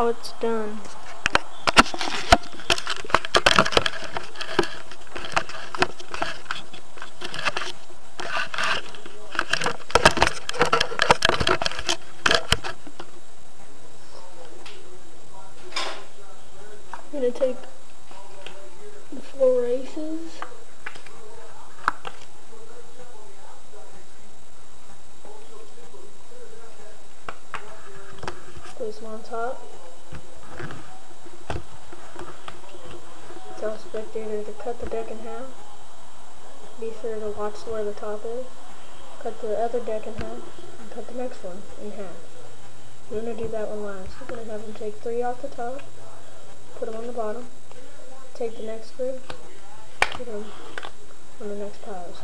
how it's done. I'm going to take the 4 aces. Place them on top. Tell spectator to cut the deck in half. Be sure to watch where the top is. Cut the other deck in half and cut the next one in half. We're going to do that one last. We're going to have them take 3 off the top, put them on the bottom, take the next 3, put them on the next piles.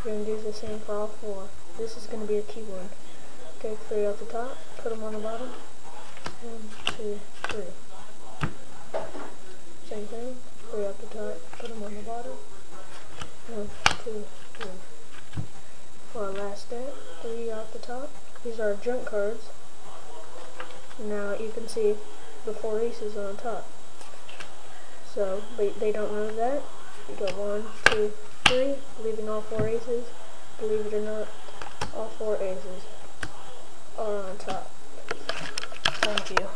You're going to do the same for all 4. This is going to be a key one. Take 3 off the top, put them on the bottom. 1, 2, 3. Same thing. 3 off the top, put them on the bottom. 1, 2, 3. For our last deck, 3 off the top. These are junk cards. Now you can see the 4 aces on top. So, but they don't know that. You go 1, 2, 3, leaving all 4 aces. Believe it or not, all 4 aces are on top. Thank you.